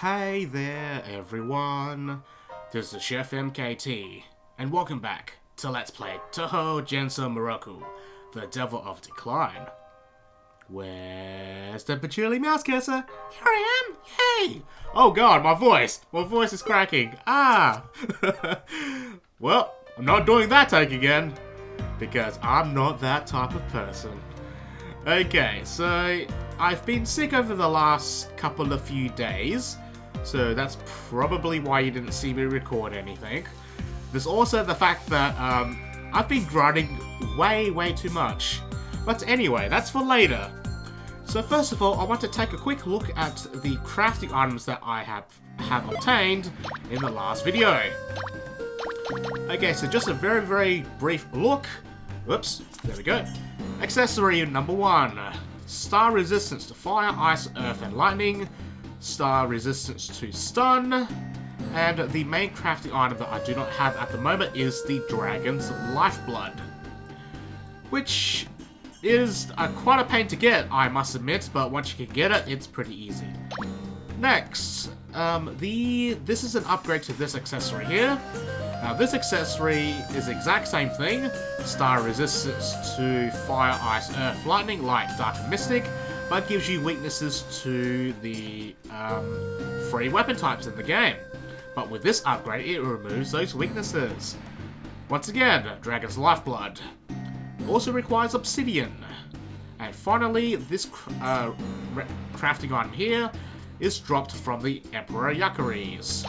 Hey there everyone, this is Chef MKT, and welcome back to Let's Play Touhou Genso Moroku, the Devil of Decline. Where's the patchouli mouse kisser? Here I am, yay! Oh god, my voice is cracking, Well, I'm not doing that take again, because I'm not that type of person. Okay, so I've been sick over the last few days, so that's probably why you didn't see me record anything. There's also the fact that I've been grinding way too much. But anyway, that's for later. So first of all, I want to take a quick look at the crafting items that I have obtained in the last video. Okay, so just a very brief look. Whoops, there we go. Accessory number 1. Star resistance to fire, ice, earth, and lightning. Star resistance to stun. And the main crafting item that I do not have at the moment is the Dragon's Lifeblood. Which is quite a pain to get, I must admit, but once you can get it, it's pretty easy. Next, this is an upgrade to this accessory here. Now this accessory is the exact same thing, star resistance to fire, ice, earth, lightning, light, dark, and mystic, but gives you weaknesses to the free weapon types in the game. But with this upgrade, it removes those weaknesses. Once again, Dragon's Lifeblood. Also requires obsidian. And finally, this crafting item here is dropped from the Emperor Yakuris.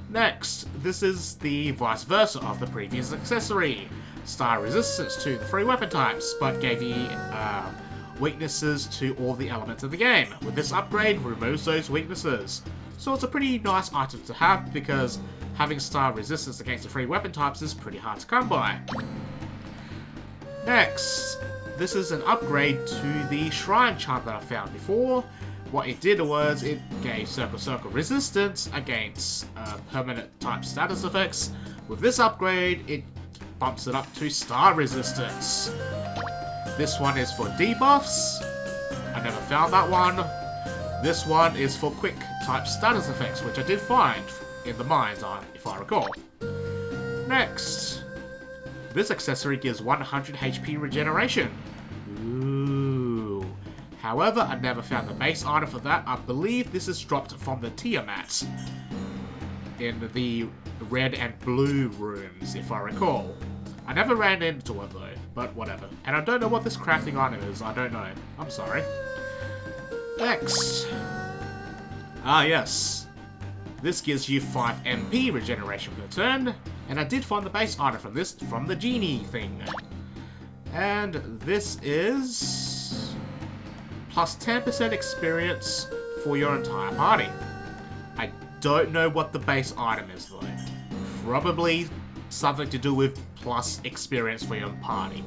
Next, this is the vice versa of the previous accessory. Star resistance to the free weapon types, but gave you weaknesses to all the elements of the game. With this upgrade, removes those weaknesses. So it's a pretty nice item to have, because having star resistance against the free weapon types is pretty hard to come by. Next, this is an upgrade to the shrine chant that I found before. What it did was it gave circle resistance against permanent type status effects. With this upgrade, it bumps it up to star resistance. This one is for debuffs. I never found that one. This one is for quick type status effects, which I did find in the mines, if I recall. Next, this accessory gives 100 HP regeneration. Ooh. However, I never found the base item for that. I believe this is dropped from the Tiamat in the red and blue rooms, if I recall. I never ran into it though, but whatever. And I don't know what this crafting item is, I don't know. I'm sorry. Next. Yes. This gives you 5 MP regeneration per turn, and I did find the base item from this from the genie thing. And this is plus 10% experience for your entire party. I don't know what the base item is though. Probably something to do with plus experience for your party.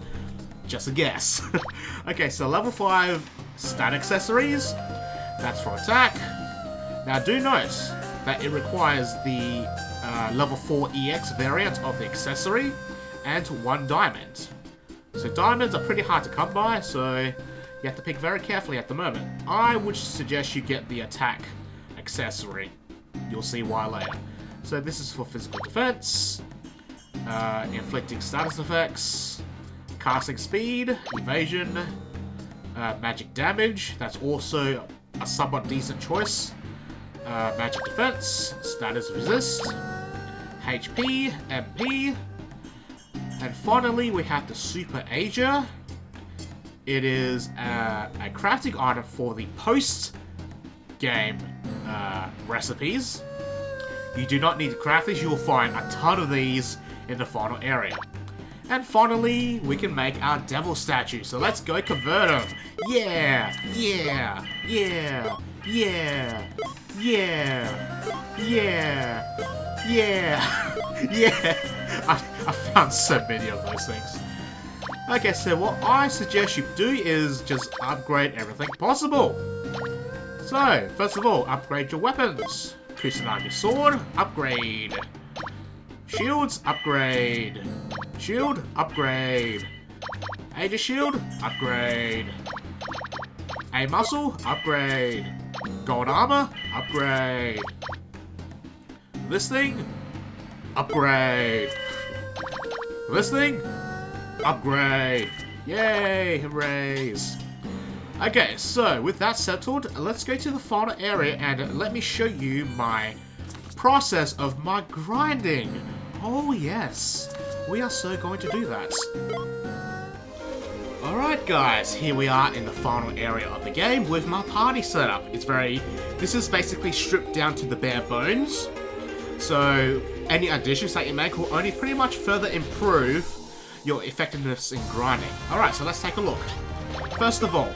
Just a guess. Okay, so level 5 stat accessories. That's for attack. Now do note that it requires the level 4 EX variant of the accessory and 1 diamond. So diamonds are pretty hard to come by, so you have to pick very carefully at the moment. I would suggest you get the attack accessory. You'll see why later. So this is for physical defense, inflicting status effects, casting speed, evasion, magic damage. That's also a somewhat decent choice. Magic defense, status resist, HP, MP, and finally we have the Super Asia. It is a crafting item for the post-game recipes. You do not need to craft these, you will find a ton of these in the final area. And finally, we can make our devil statue, so let's go convert them. Yeah! I found so many of those things. Okay, so what I suggest you do is just upgrade everything possible. So, first of all, upgrade your weapons. Kusanagi sword, upgrade. Shields, upgrade. Shield, upgrade. Aegis shield, upgrade. A muscle, upgrade. Gold armor, upgrade. This thing, upgrade. This thing, upgrade. Yay, hoorays. Okay, so with that settled, let's go to the final area and let me show you my process of my grinding. Oh yes, we are so going to do that. Alright guys, here we are in the final area of the game with my party setup. This is basically stripped down to the bare bones. So any additions that you make will only pretty much further improve your effectiveness in grinding. Alright, so let's take a look. First of all,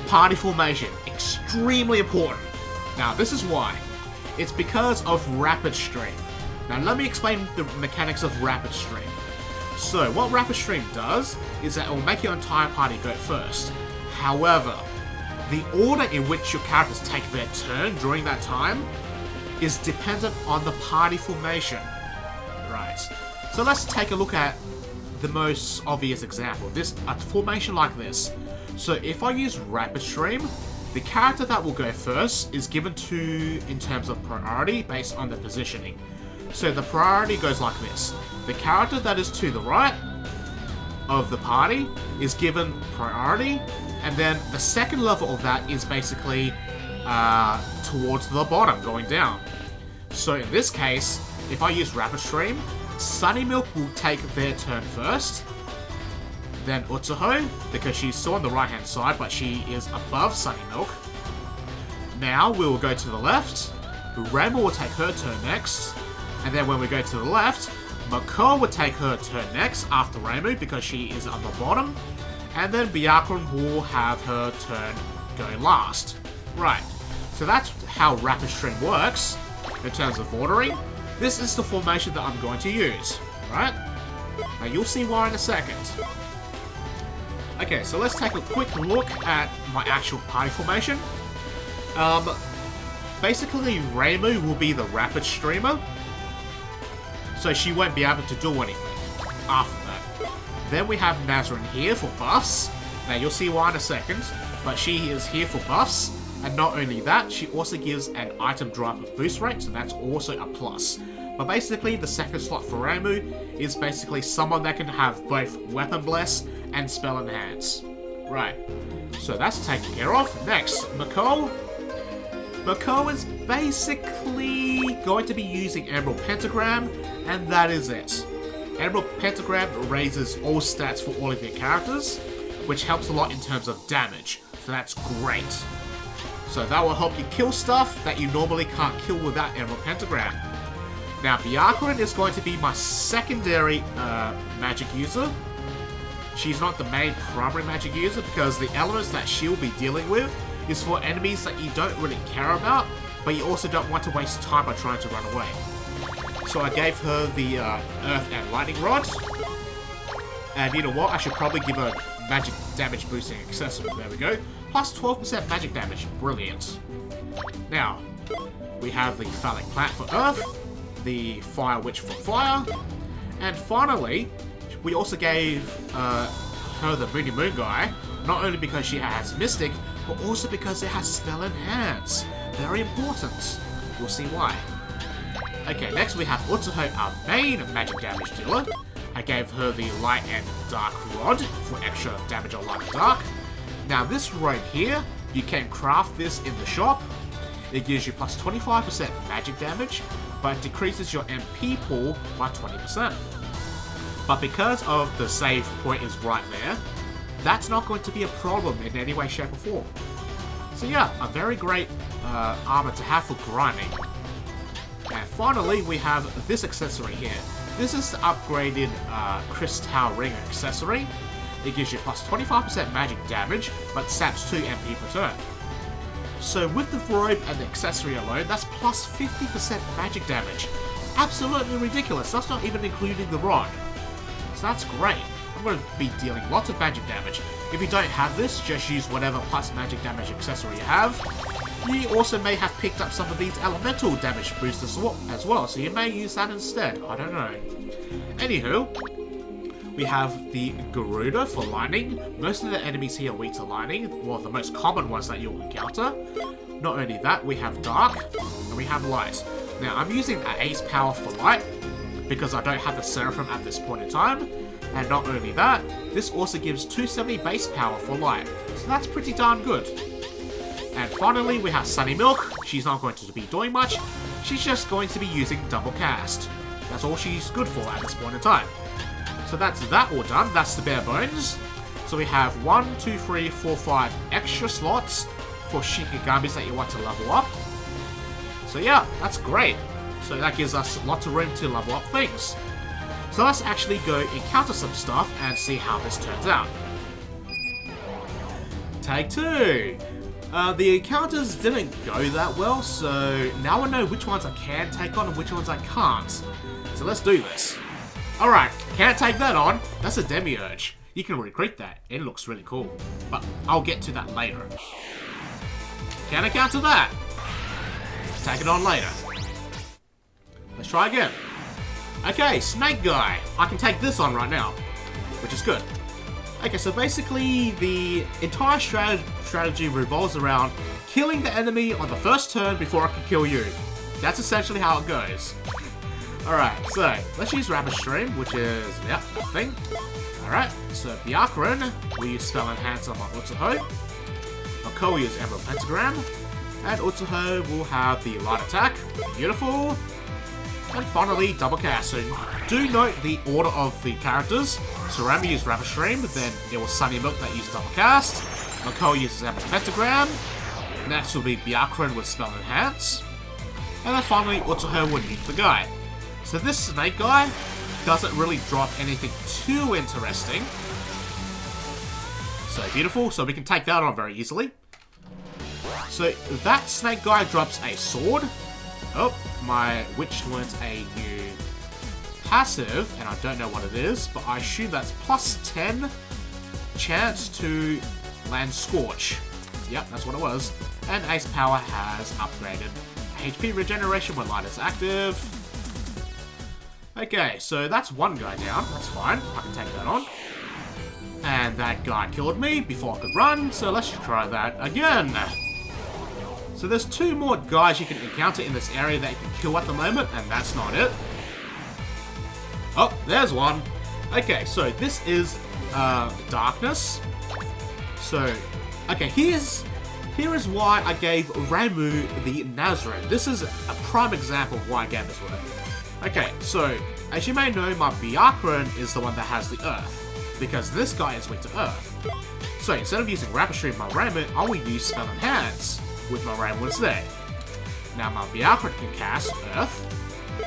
party formation, extremely important. Now this is why. It's because of Rapid Stream. Now let me explain the mechanics of Rapid Stream. So what Rapid Stream does is that it will make your entire party go first. However, the order in which your characters take their turn during that time is dependent on the party formation. Right. So let's take a look at the most obvious example. A formation like this. So if I use Rapid Stream, the character that will go first is given in terms of priority based on the positioning. So the priority goes like this. The character that is to the right of the party is given priority, and then the second level of that is basically towards the bottom, going down. So in this case, if I use Rapid Stream, Sunny Milk will take their turn first, then Utsuho, because she's still on the right hand side, but she is above Sunny Milk. Now we will go to the left, Rainbow will take her turn next, and then when we go to the left, Mako will take her turn next after Rainbow because she is on the bottom, and then Byakuran will have her turn going last. Right, so that's how Rapid Stream works in terms of ordering. This is the formation that I'm going to use, right? Now you'll see why in a second. Okay, so let's take a quick look at my actual party formation. Basically, Rainbow will be the Rapid Streamer, so she won't be able to do anything after that. Then we have Nazrin here for buffs. Now you'll see why in a second, but she is here for buffs, and not only that, she also gives an item drop boost rate, so that's also a plus. But basically, the second slot for Rainbow is basically someone that can have both Weapon Bless and Spell Enhance. Right, so that's taken care of. Next, Mako. Mako is basically going to be using Emerald Pentagram, and that is it. Emerald Pentagram raises all stats for all of your characters, which helps a lot in terms of damage, so that's great. So that will help you kill stuff that you normally can't kill without Emerald Pentagram. Now, Byakuran is going to be my secondary magic user. She's not the main primary magic user because the elements that she'll be dealing with is for enemies that you don't really care about, but you also don't want to waste time by trying to run away. So I gave her the Earth and Lightning Rod. And you know what? I should probably give her magic damage boosting accessory. There we go. Plus 12% magic damage. Brilliant. Now, we have the Phallic Plant for Earth, the Fire Witch for Fire, and finally, we also gave her the Moony Moon guy, not only because she has Mystic, but also because it has Spell Enhance. Very important. We'll see why. Okay, next we have Utsuho, our main magic damage dealer. I gave her the Light and Dark Rod for extra damage on Light and Dark. Now this right here, you can craft this in the shop. It gives you plus 25% magic damage, but it decreases your MP pool by 20%. But because of the save point is right there, that's not going to be a problem in any way, shape or form. So yeah, a very great armor to have for grinding. And finally, we have this accessory here. This is the upgraded Crystal Ring accessory. It gives you plus 25% magic damage, but saps 2 MP per turn. So with the robe and the accessory alone, that's plus 50% magic damage. Absolutely ridiculous, that's not even including the rod. So that's great. I'm going to be dealing lots of magic damage. If you don't have this, just use whatever plus magic damage accessory you have. You also may have picked up some of these elemental damage boosters as well, so you may use that instead. I don't know. Anywho, we have the Garuda for lightning. Most of the enemies here are weak to lightning, well, the most common ones that you'll encounter. Not only that, we have dark and we have light. Now, I'm using an Ace Power for Light because I don't have the Seraphim at this point in time. And not only that, this also gives 270 base power for Light. So that's pretty darn good. And finally, we have Sunny Milk. She's not going to be doing much. She's just going to be using Double Cast. That's all she's good for at this point in time. So that's that all done. That's the bare bones. So we have 1, 2, 3, 4, 5 extra slots for Shinigami's that you want to level up. So yeah, that's great. So that gives us lots of room to level up things. So let's actually go encounter some stuff and see how this turns out. Take 2. The encounters didn't go that well, so now I know which ones I can take on and which ones I can't. So let's do this. Alright, can't take that on. That's a Demiurge. You can recruit that. It looks really cool. But I'll get to that later. Can I counter that? Take it on later. Let's try again. Okay, Snake Guy. I can take this on right now, which is good. Okay, so basically the entire strategy revolves around killing the enemy on the first turn before I can kill you. That's essentially how it goes. Alright, so let's use Rapid Stream, which is, yep, nothing. Alright, so Byakuren, we use Spell Enhance on my Utsuho. Mako will use Emerald Pentagram. And Utsuho will have the Light Attack. Beautiful. And finally, Double Cast. So do note the order of the characters. Sarami used Rapid Stream, then it was Sunny Milk that used Double Cast. Mako uses Emerald Pentagram. Next will be Byakuren with Spell Enhance. And then finally, Utsuho will nuke the guy. So this Snake Guy doesn't really drop anything too interesting. So beautiful, so we can take that on very easily. So that Snake Guy drops a sword. Oh, my witch learns a new passive, and I don't know what it is, but I assume that's plus 10 chance to land Scorch. Yep, that's what it was. And Ace Power has upgraded HP regeneration when light is active. Okay, so that's one guy down. That's fine. I can take that on. And that guy killed me before I could run, so let's try that again. So there's 2 more guys you can encounter in this area that you can kill at the moment, and that's not it. Oh, there's one. Okay, so this is Darkness. So, okay, here is why I gave Ramuh the Nazarene. This is a prime example of why I gave this one. Okay, so, as you may know, my Byakuren is the one that has the Earth, because this guy is weak to Earth. So, instead of using Rapid Stream my Ramuh, I will use Spell Enhance with my Ramuh instead. Now, my Byakuren can cast Earth.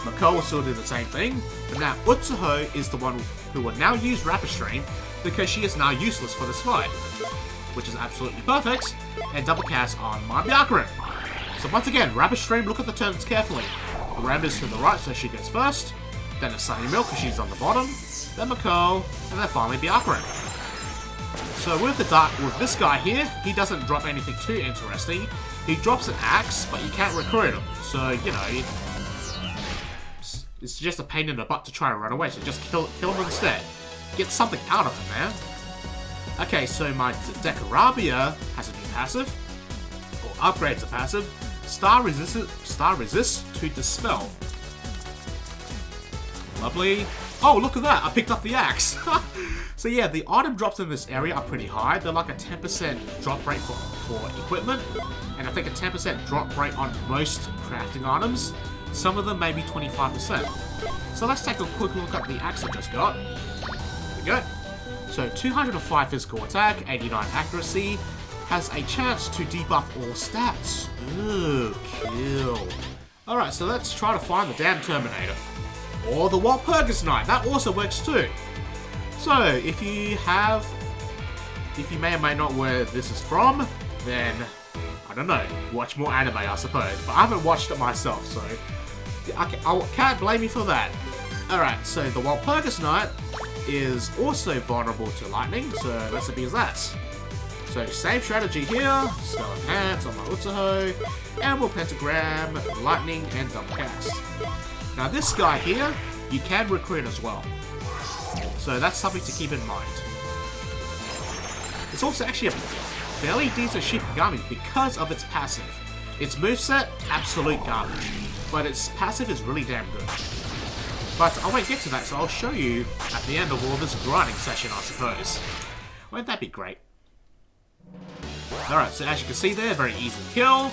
Mako will still do the same thing, but now Utsuho is the one who will now use Rapid Stream, because she is now useless for this fight, which is absolutely perfect, and double cast on my Byakuren. So once again, Rapid Stream, look at the turns carefully. Ramuh is to the right, so she goes first, then it's Sunny Milk, because she's on the bottom, then Mako, and then finally Byakuren. So with this guy here, he doesn't drop anything too interesting. He drops an axe, but you can't recruit him, so, you know, it's just a pain in the butt to try and run away, so just kill him instead. Get something out of him, man. Okay, so my Dekarabia has a new passive, or upgrades a passive. Star Resist to Dispel. Lovely. Oh, look at that! I picked up the axe. So yeah, the item drops in this area are pretty high. They're like a 10% drop rate for equipment, and I think a 10% drop rate on most crafting items. Some of them maybe 25%. So let's take a quick look at the axe I just got. Here we go. So 205 physical attack, 89 accuracy, has a chance to debuff all stats. Ooh, kill. Alright, so let's try to find the damn Terminator. Or the Walpurgis Knight, that also works too. So, if you may or may not know where this is from, then, I don't know, watch more anime I suppose. But I haven't watched it myself, so I can't blame you for that. Alright, so the Walpurgis Knight is also vulnerable to lightning, so let's abuse that. So same strategy here, Spell Enhance on my Utsuho, Emerald Pentagram, Lightning, and Double Cast. Now this guy here, you can recruit as well. So that's something to keep in mind. It's also actually a fairly decent Shikigami because of its passive. Its moveset, absolute garbage. but its passive is really damn good. But I won't get to that, so I'll show you at the end of all this grinding session, I suppose. Won't that be great? Alright, so as you can see there, very easy kill.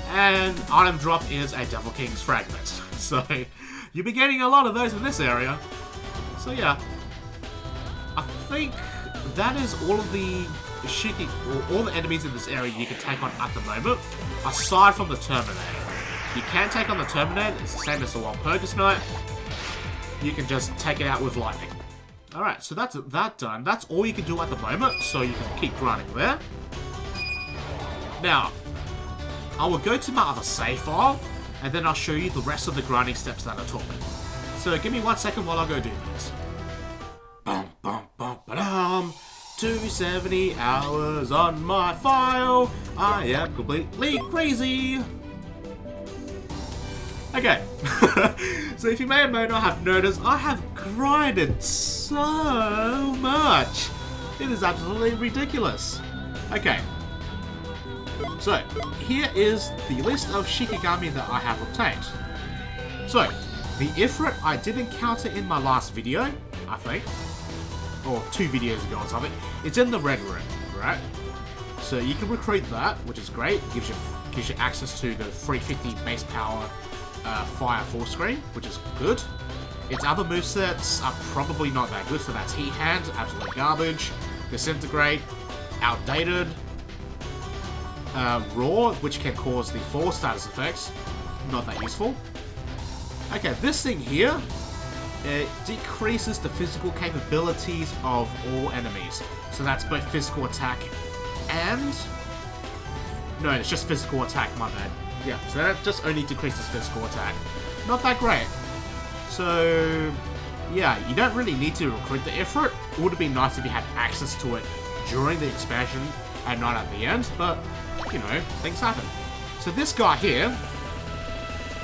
And item drop is a Devil King's Fragment. So, you'll be getting a lot of those in this area. So yeah, I think that is all of the Shiki, or all the enemies in this area you can take on at the moment, aside from the Terminator. You can take on the Terminator, it's the same as the Wild Purgus Knight. You can just take it out with lightning. Alright, so that's that done. That's all you can do at the moment, so you can keep grinding there. Now, I will go to my other save file, and then I'll show you the rest of the grinding steps that I took. So give me 1 second while I go do that. Bum bum bum ba-dum. 270 hours on my file. I am completely crazy. Okay. So if you may or may not have noticed, I have grinded so much. It is absolutely ridiculous. Okay. So, here is the list of Shikigami that I have obtained. So, the Ifrit I did encounter in my last video, I think. Or 2 videos ago or something. It's in the red room, right? So you can recruit that, which is great. Gives you access to the 350 base power fire full screen, which is good. Its other movesets are probably not that good, so that's Heat Hand, absolute garbage. Disintegrate, outdated. Raw, which can cause the 4 status effects, not that useful. Okay, this thing here, it decreases the physical capabilities of all enemies. So that's both physical attack and... No, it's just physical attack, my bad. Yeah, so that just only decreases physical attack. Not that great. So, yeah, you don't really need to recruit the Ifrit. It would have been nice if you had access to it during the expansion and not at the end, but, you know, things happen. So this guy here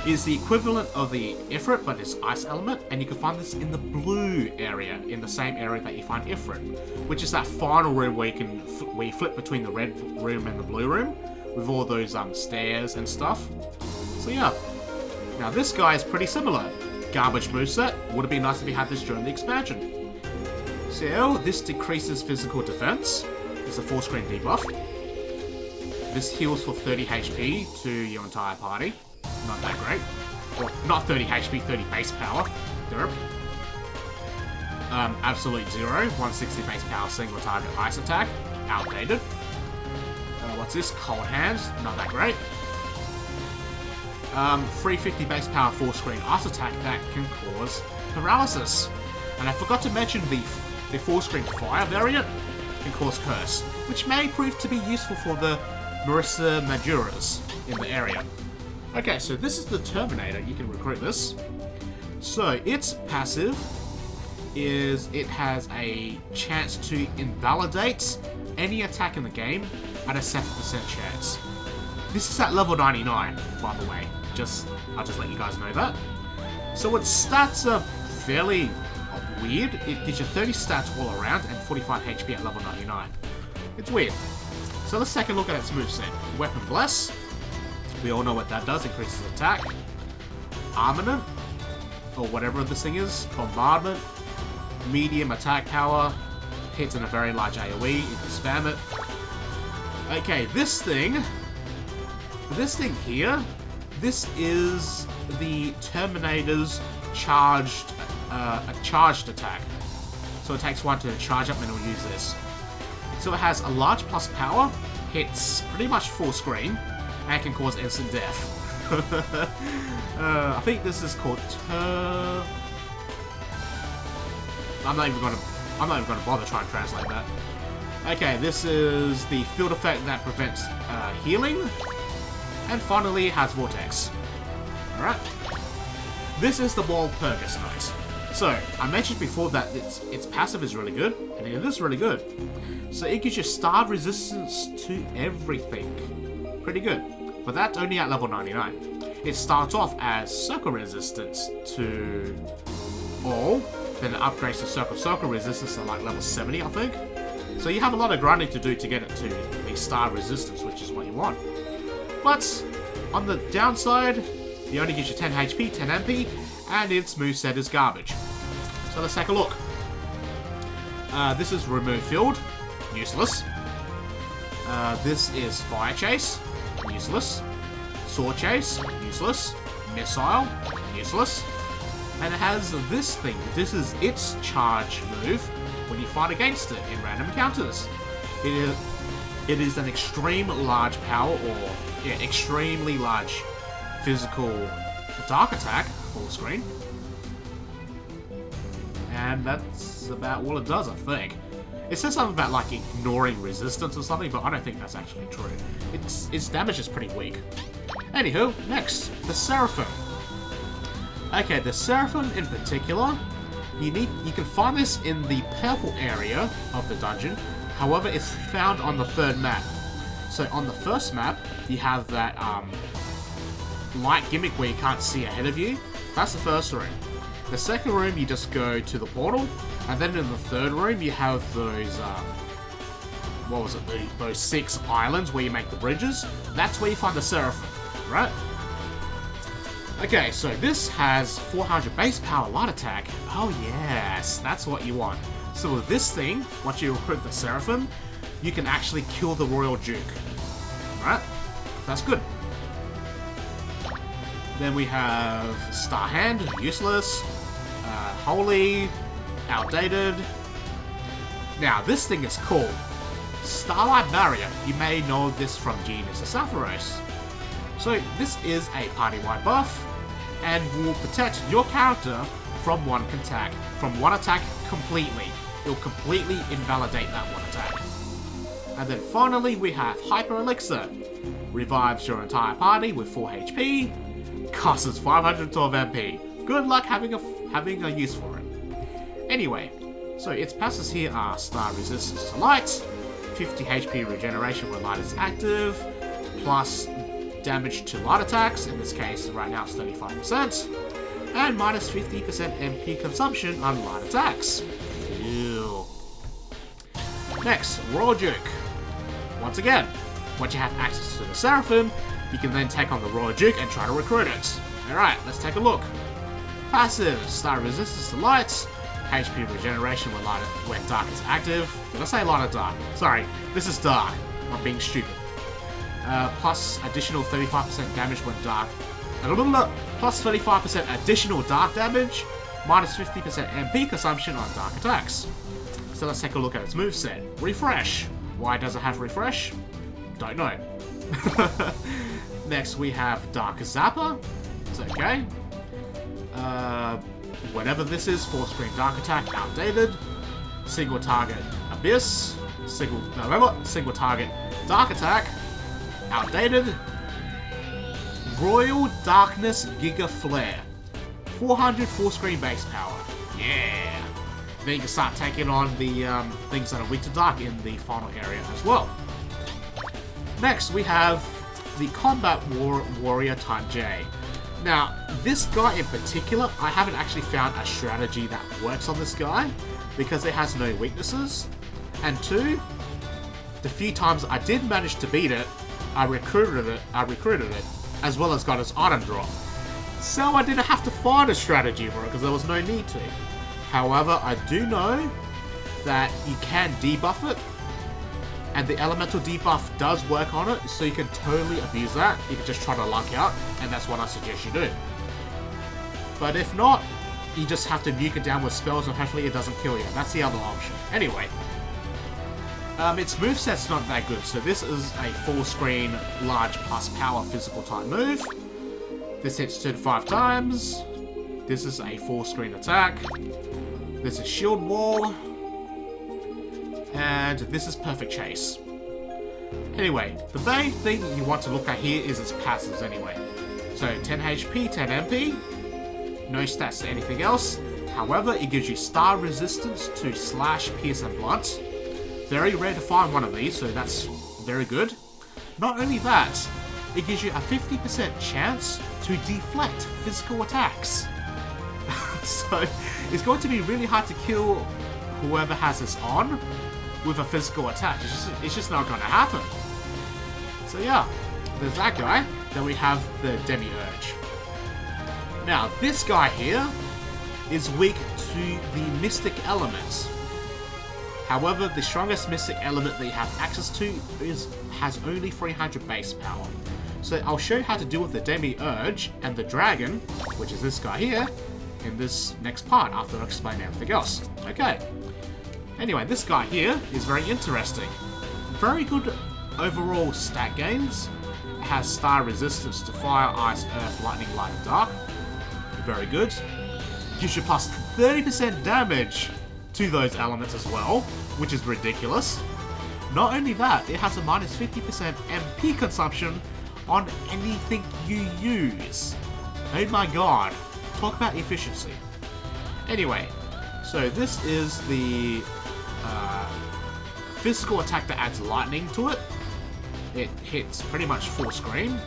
is the equivalent of the Ifrit, but it's ice element, and you can find this in the blue area, in the same area that you find Ifrit, which is that final room where you flip between the red room and the blue room, with all those stairs and stuff. So yeah, now this guy is pretty similar. Garbage moveset, would have been nice if you had this during the expansion. So this decreases physical defense, it's a full screen debuff. This heals for 30 HP to your entire party. Not that great. Well, not 30 HP, 30 base power. Derp. Absolute 0. 160 base power single target ice attack. Outdated. What's this? Cold Hands. Not that great. 350 base power full screen ice attack that can cause paralysis. And I forgot to mention the full screen fire variant can cause curse, which may prove to be useful for the Marissa Majoras in the area. Okay, so this is the Terminator. You can recruit this. So its passive is it has a chance to invalidate any attack in the game at a 7% chance. This is at level 99, by the way. I'll just let you guys know that. So its stats are fairly weird. It gives you 30 stats all around and 45 HP at level 99. It's weird. So let's take a look at its moveset. Weapon Bless. We all know what that does. Increases attack. Armament. Or whatever this thing is. Bombardment. Medium attack power. Hits in a very large AoE. You can spam it. Okay, this thing here, this is the Terminator's charged attack. So it takes 1 to charge up and it'll use this. So it has a large plus power, hits pretty much full screen, and can cause instant death. I think this is called I'm not even gonna bother trying to translate that. Okay, this is the field effect that prevents healing. And finally, it has Vortex. Alright. This is the Wild Purgus Knight. So, I mentioned before that its passive is really good, and it is really good. So it gives you starve resistance to everything. Pretty good. But that's only at level 99. It starts off as circle resistance to all, then it upgrades to circle resistance at like level 70, I think. So you have a lot of grinding to do to get it to the star resistance, which is what you want. But on the downside, it only gives you 10 HP, 10 MP, and its moveset is garbage. So let's take a look. This is Remove Field, useless. This is Fire Chase, useless. Sword Chase, useless. Missile, useless. And it has this thing. This is its charge move when you fight against it in random encounters. It is an extreme large power, or yeah, extremely large physical dark attack, full screen. And that's about all it does, I think. It says something about like ignoring resistance or something, but I don't think that's actually true. Its damage is pretty weak. Anywho, next, the Seraphim. Okay, the Seraphim in particular, you can find this in the purple area of the dungeon. However, it's found on the third map. So on the first map, you have that light gimmick where you can't see ahead of you. That's the first room. The second room, you just go to the portal, and then in the third room, you have those, what was it, those 6 islands where you make the bridges. That's where you find the Seraphim, right? Okay, so this has 400 base power light attack. Oh yes, that's what you want. So with this thing, once you recruit the Seraphim, you can actually kill the Royal Duke. Right? That's good. Then we have Star Hand, useless. Holy, outdated. Now, this thing is cool. Starlight Barrier. You may know this from Genius of Sapphirose. So, this is a party-wide buff, and will protect your character from one attack completely. It'll completely invalidate that one attack. And then finally, we have Hyper Elixir. Revives your entire party with 4 HP. Costs 512 MP. Good luck having a use for it. Anyway, so its passes here are Star Resistance to Light, 50 HP regeneration when light is active, plus damage to light attacks, in this case right now it's 35%, and minus 50% MP consumption on light attacks. Ew. Next, Royal Duke. Once again, once you have access to the Seraphim, you can then take on the Royal Duke and try to recruit it. Alright, let's take a look. Passive, Star Resistance to Light, HP regeneration when dark is active. Did I say light or dark? Sorry, this is dark. I'm being stupid. Plus additional 35% damage when dark. Plus 35% additional dark damage, minus 50% MP consumption on dark attacks. So let's take a look at its moveset. Refresh. Why does it have refresh? Don't know. Next we have Dark Zapper. It's okay. Whatever this is, 4-screen dark attack, outdated. Single target abyss. Single target dark attack, outdated. Royal Darkness Giga Flare. 400 full-screen base power. Yeah! Then you can start taking on the things that are weak to dark in the final area as well. Next, we have the Combat Warrior Type J. Now, this guy in particular, I haven't actually found a strategy that works on this guy, because it has no weaknesses. And 2, the few times I did manage to beat it, I recruited it, as well as got its item drop. So I didn't have to find a strategy for it, because there was no need to. However, I do know that you can debuff it, and the elemental debuff does work on it, so you can totally abuse that. You can just try to luck out, and that's what I suggest you do. But if not, you just have to nuke it down with spells, and hopefully it doesn't kill you. That's the other option. Anyway, its moveset's not that good, so this is a full-screen, large plus power physical type move. This hits 2 to 5 times. This is a full-screen attack. This is Shield Wall. And this is Perfect Chase. Anyway, the main thing you want to look at here is its passives anyway. So 10 HP, 10 MP, no stats to anything else. However, it gives you Star Resistance to Slash, Pierce and Blunt. Very rare to find one of these, so that's very good. Not only that, it gives you a 50% chance to deflect physical attacks. So it's going to be really hard to kill whoever has this on with a physical attack. It's just not going to happen. So yeah, there's that guy. Then we have the Demiurge. Now, this guy here is weak to the Mystic elements. However, the strongest Mystic element that you have access to has only 300 base power. So I'll show you how to deal with the Demiurge and the Dragon, which is this guy here, in this next part after I explain everything else. Okay. Anyway, this guy here is very interesting. Very good overall stat gains. It has star resistance to fire, ice, earth, lightning, light, and dark. Very good. Gives you plus 30% damage to those elements as well, which is ridiculous. Not only that, it has a minus 50% MP consumption on anything you use. Oh my god. Talk about efficiency. Anyway, so this is the physical attack that adds lightning to it. It hits pretty much full screen.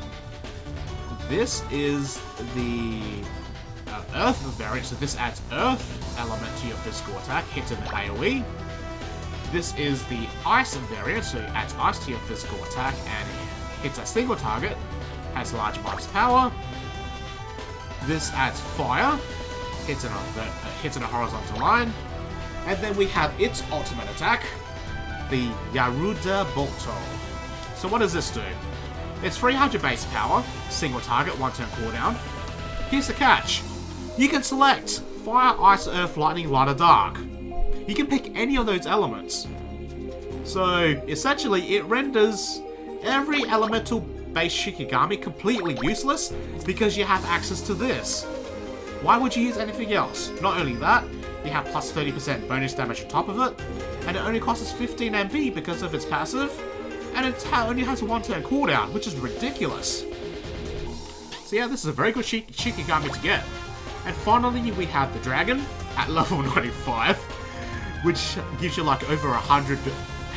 This is the earth variant, so this adds earth element to your physical attack, hits in the AoE. This is the ice variant, so it adds ice to your physical attack and hits a single target, has large minus power. This adds fire, hits in a horizontal line. And then we have its ultimate attack, the Yaruda Bolto. So what does this do? It's 300 base power, single target, one turn cooldown. Here's the catch. You can select fire, ice, earth, lightning, light, or dark. You can pick any of those elements. So essentially it renders every elemental based Shikigami completely useless because you have access to this. Why would you use anything else? Not only that, you have plus 30% bonus damage on top of it, and it only costs 15 MB because of its passive, and it only has a one turn cooldown, which is ridiculous. So yeah, this is a very good Shikigami to get. And finally we have the Dragon at level 95, which gives you like over 100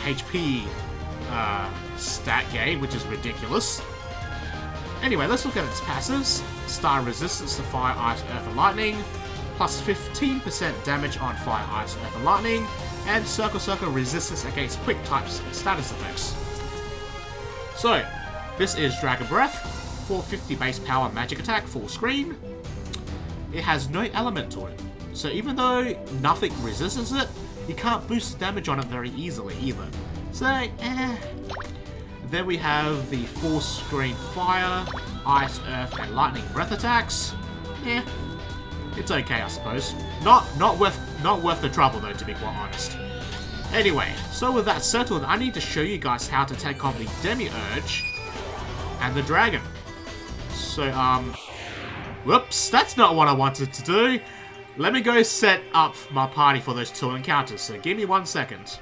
HP stat gain, which is ridiculous. Anyway, let's look at its passives. Star resistance to fire, ice, earth, and lightning. Plus 15% damage on fire, ice, earth, and lightning. And circle resistance against quick types and status effects. So, this is Dragon Breath. 450 base power magic attack, full screen. It has no element to it. So even though nothing resists it, you can't boost the damage on it very easily either. So, Then we have the full screen fire, ice, earth, and lightning breath attacks. It's okay, I suppose. Not worth the trouble though, to be quite honest. Anyway, so with that settled, I need to show you guys how to take on the Demiurge and the Dragon. So, whoops, that's not what I wanted to do. Let me go set up my party for those two encounters, so give me 1 second.